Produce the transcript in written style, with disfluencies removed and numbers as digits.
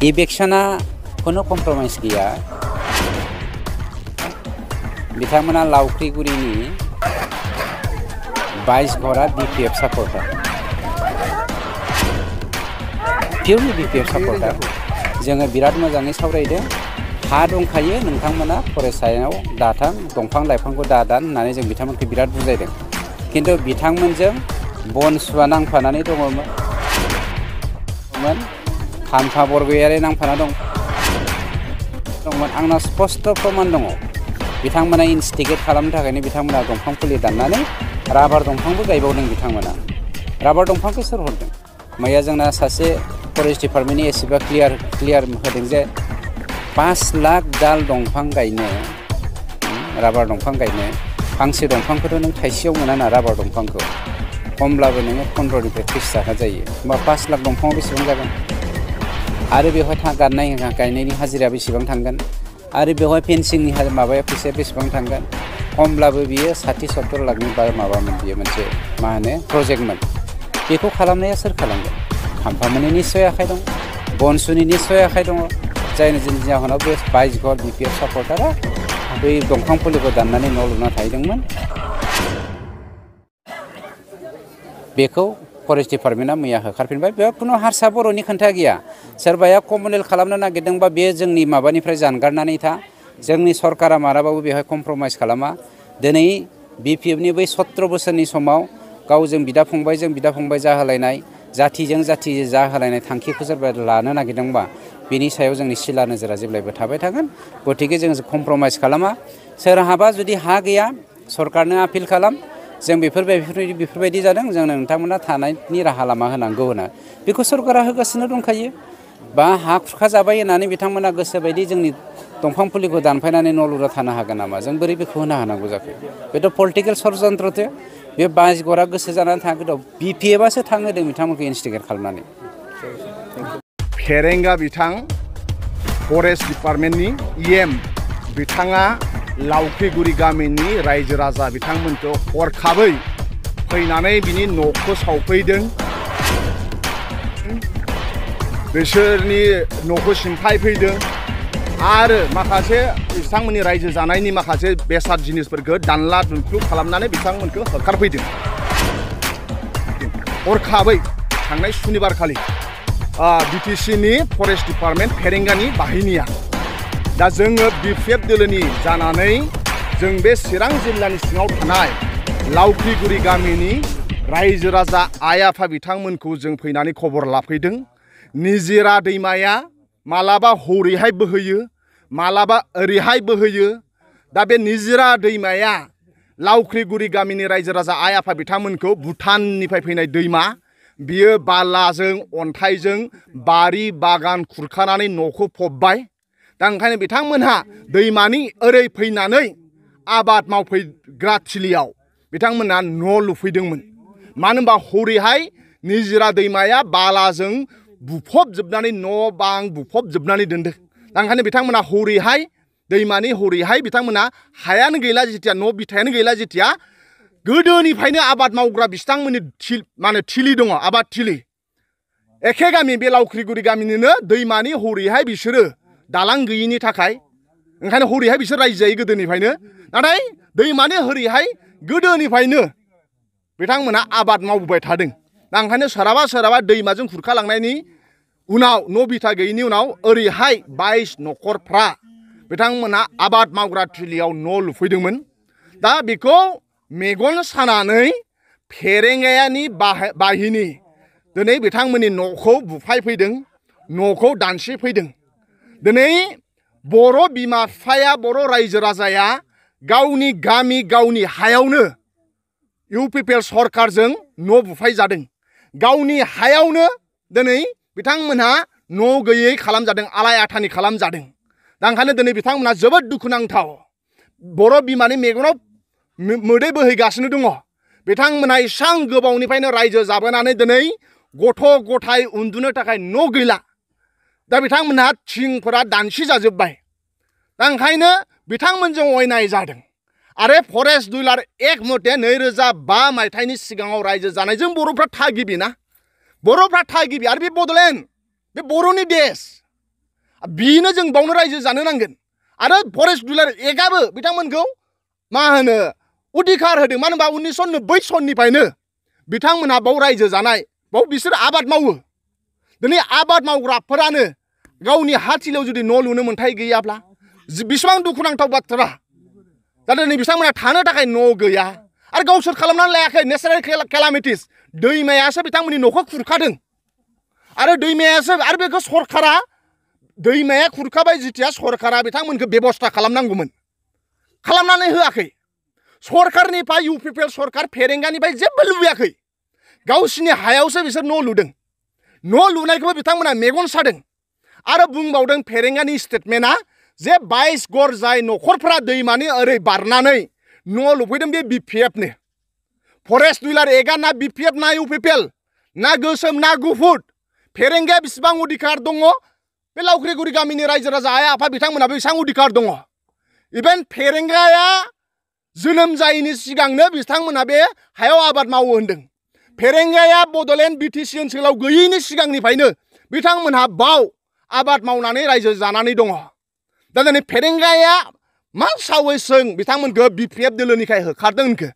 इवेक्शना कोनो कम्प्रमाइज गैया बिथांमोना लावख्रिगुरिनि 22 घरा BPF सापर्टार पिउरलि BPF सापर्टार जोङो बिराद मोजाङै सावरायदों हा दंखायो नोंथांमोना फरायसायाव दाथां दंफां लाइफांखौ दादान होननानै जों बिथांमोनखौ बिराद बुजायदों खिन्थु बिथांमोनजों बन सुवा नांफानानै दङमोन खाम्फा बरगयारि नांफाना दंमोन आंना स्पष्ट प्रमाण दङ बिथांमोना इनस्टिगेट खालामनो थाखायनो बिथांमोना दंफां फुलि दाननानै राबार दंफांबो गायबावदों बिथांमोना राबार दंफांखौ सोर हरदों मैया जोंना सासे फरेस्ट डिपार्टमेन्टनि एसेबा क्लियार होदों जे 5 लाख दाल दंफां गायनो राबार दंफां गायनो फांसे दंफांखौथ' नों थाइसेयाव मोना ना राबार दंफांखौ खमब्लाबो नोङो 15 निफ्राय 30 थाखा जायो होमबा 5 लाख दंफाङाव बेसेबां जागोन आरो बेवहाय गायनायनि हाजिरा बेसेबां थांगोन आरो बेवहाय फेन्सिंनि माबाया फैसाया बेसेबां थांगोन खमब्लाबो बियो 60-70 लाखनि माबामोन बियो मोनसे मा होनो प्रजेक्टमोन बेखौ खालामनाया सोर खालामगोन खाम्फामोननि निस्सय आखाइ दं बनसुनि निस्सय आखाइ दङ जायनि जाहोनाव बे 22 घर BPF सापर्टारा बै दंफां फुलिखौ दाननानै न' लुना थाहैदोंमोन बेखौ फरेस्ट डिपार्टमेन्टआ मैया होखारफिनबाय बेयाव खुनु हारसा बर'नि खोथा गैया सोरबाया कमनेल खालामनो नागिरदोंबा बे जोंनि माबानिफ्राय जानगारनानै था जोंनि सरकारा मालाबाबो बेवहाय कमप्रमाइज खालामा दिनै BPFनि बै 17 बोसोरनि समाव गावजों बिदा फंबाय जाहोलायनाय जाथिजों जाथि जाहोलायनाय थांखिखौ सोरबा लानो नागिरदोंबा बेनि सायाव जोंनि सिला नोजोरा जेब्लायबो थाबाय थागोन गतिके जों कमप्रमाइज खालामा सोरहाबा जुदि हा गैया सरकारनो आपिल खालाम जों बेफोरबायदि जादों जोंनो नोंथांमोना थानायनि राहा लामा होनांगौ होना बेखौ सरकारा होगासिनो दंखायो बा हा खुरखा जाबाय होननानै बिथांमोना गोसोबायदि जोंनि दंफां फुलिखौ दानफायनानै न' लुना थानो हागोन नामा जों बोरै बेखौ होनो हानांगौ जाखो बेथ' पलिटिकेल षड़यन्त्रसो बे 22 घरा गोसो जानानै थाङाखै BPFआसो थांहोदों बिथांमोनखौ इनस्टिगेट खालामनानै पेरेंगा बिथां फरेस्ट डिपार्टमेन्टनि EM बिथाङा लावख्रिगुरि गामिनि रायजो राजा बिथांमोनखौ हरखाबै फैनानै बिनि न'खौ सावफैदों बिसोरनि न'खौ सिमफायफैदों आरो माखासे बिथांमोननि रायजो जानायनि माखासे बेसाद जिनिसफोरखौ दानला दुनख्लुब खालामनानै बिथांमोनखौ होखारफैदों हरखाबै थांनाय सुनिबार खालि BTCनि फरेस्ट डिपार्टमेन्ट पेरेंगानि बाहिनिया दा जोङो BPF दोलोनि जानानै जों बे चिरां जिल्लानि सिङाव थानाय लावख्रिगुरि गामिनि रायजो राजा आइ आफा बिथांमोनखौ जों फैनानै खबर लाफैदों निजिरा दैमाया मालाबा हरैहाय बोहैयो मालाबा ओरैहाय बोहैयो दा बे निजिरा दैमाया लावख्रिगुरि गामिनि रायजो राजा आइ आफा बिथांमोनखौ भुटाननिफ्राय फैनाय दैमा बियो बालाजों अन्थाइजों बारि बागान खुरखानानै न'खौ फबबाय दा ओंखायनो बिथांमोनहा दैमानि ओरै फैनानै आबाद मावफैग्रा थिलियाव बिथांमोनहा न' लुफैदोंमोन मानो होनबा हरैहाय निजिरा दैमाया बालाजों बुफबजोबनानै न' बां बुफबजोबनानै दोनदों दा ओंखायनो बिथांमोनहा हरैहाय दैमानि हरैहाय बिथांमोनहा हायानो गैला जेथिया न' बिथायानो गैला जेथिया गोदोनिफ्रायनो आबाद मावग्रा बिथांमोननि थिलि दङ आबाद थिलि एखे गामि बे लावख्रिगुरि गामिनिनो दैमानि हरैहाय बिसोरो दालां गैयिनि थाखाय ओंखायनो हरैहाय बिसोर रायजो जायो गोदोनिफ्रायनो नाथाय दैमानि हरैहाय गोदोनिफ्रायनो बिथांमोनहा आबाद मावबोबाय थादों दा ओंखायनो सोरहाबा दैमाजों खुरखालांनायनि उनाव न' बिथा गैयिनि उनाव ओरैहाय 22 न'खरफ्रा बिथांमोनहा आबाद मावग्रा थिलियाव न' लुफैदोंमोन दा बेखौ मेगन सानानै पेरेंगानि बाहिनि दिनै बिथांमोननि न'खौ बुफायफैदों न'खौ दानस्रिफैदों दिनै बर' बिमा बिफाया बर' रायजो राजाया गावनि गामि गावनि हायावनो UPPL सरकारजों न' बुफाय जादों गावनि हायावनो दिनै बिथांमोनहा न' गैयै खालामजादों आलाय आथानि खालामजादों दा ओंखायनो दिनै बिथांमोनहा जोबोद दुखुनांथाव बर' बिमानि मेगनाव मोदै बोहैगासिनो दङ बिथांमोनहा एसां गोबावनिफ्रायनो रायजो जाबोनानै दिनै गथ' गथाय उन्दुनो थाखाय न' गैला दा बिथांमोनहा थिंफोरा दानसि जाजोब्बाय दा ओंखायनो बिथांमोनजों अयनाय जादों आरो फरेस्ट दुलार एक मथे 2005 मायथाइनि सिगाङाव रायजो जानायजों बर'फ्रा थागिबि ना बर'फ्रा थागिबि आरो बे बड'लेण्ड बे बर'नि देश बिनो जों बावनो रायजो जानो नांगोन आरो फरेस्ट रुलार एक्टआबो बिथांमोनखौ मा होनो अधिकार होदों मानो होनबा 1990 सननिफ्रायनो बिथांमोनहा बाव रायजो जानाय बाव बिसोर आबाद मावो दिनै आबाद मावग्राफोरानो गावनि हा थिलियाव जुदि न' लुनो मोन्थाय गैयाब्ला बेसेबां दुखुनांथाव बाथ्रा दा दिनै बिथांमोनहा थानो थाखाय न' गैया आरो गावसोर खालामनानै लायाखै नेचारेल केलामिटिस दैमायासो बिथांमोननि न'खौ खुरखादों आरो दैमायासो आरो बेखौ सरकारा दैमाया खुरखाबाय जिथिया सरकारा बिथांमोनखौ बेबस्था खालामनांगौमोन खालामनानै होआखै सरकारनिफ्राय UPPL सरकार फेरेंगानिफ्राय जेबो लुबैयाखै गावसिनि हायावसो बिसोर न' लुदों न' लुनायखौबो बिथांमोना मेगन सादों आरो बुंबावदों फेरेंगानि स्टेटमेन्टआ जे 22 घर जाय न'खरफ्रा दैमानि ओरै बारनानै न' लुफैदों बे BPFनो फरेस्ट रुलार एक्टआ ना BPF ना UPPL ना गोसोम ना गुफुर फेरेंगाया बेसेबां अधिकार दङ बे लावख्रिगुरि गामिनि रायजो राजा आइ आफा बिथांमोनाबो बेसेबां अधिकार दङ इभेन फेरेंगाया जोनोम जायैनि सिगांनो बिथांमोना बे हायाव आबाद मावो होनदों फेरेंगाया बड'लेण्ड BTC ओनसोलाव गैयैनि सिगांनिफ्रायनो बिथांमोनहा बाव आबाद मावनानै रायजो जानानै दङ दा दिनै फेरेंगाया मा सावैसों बिथांमोनखौ BPF दोलोनिखाय होखारदों होनखो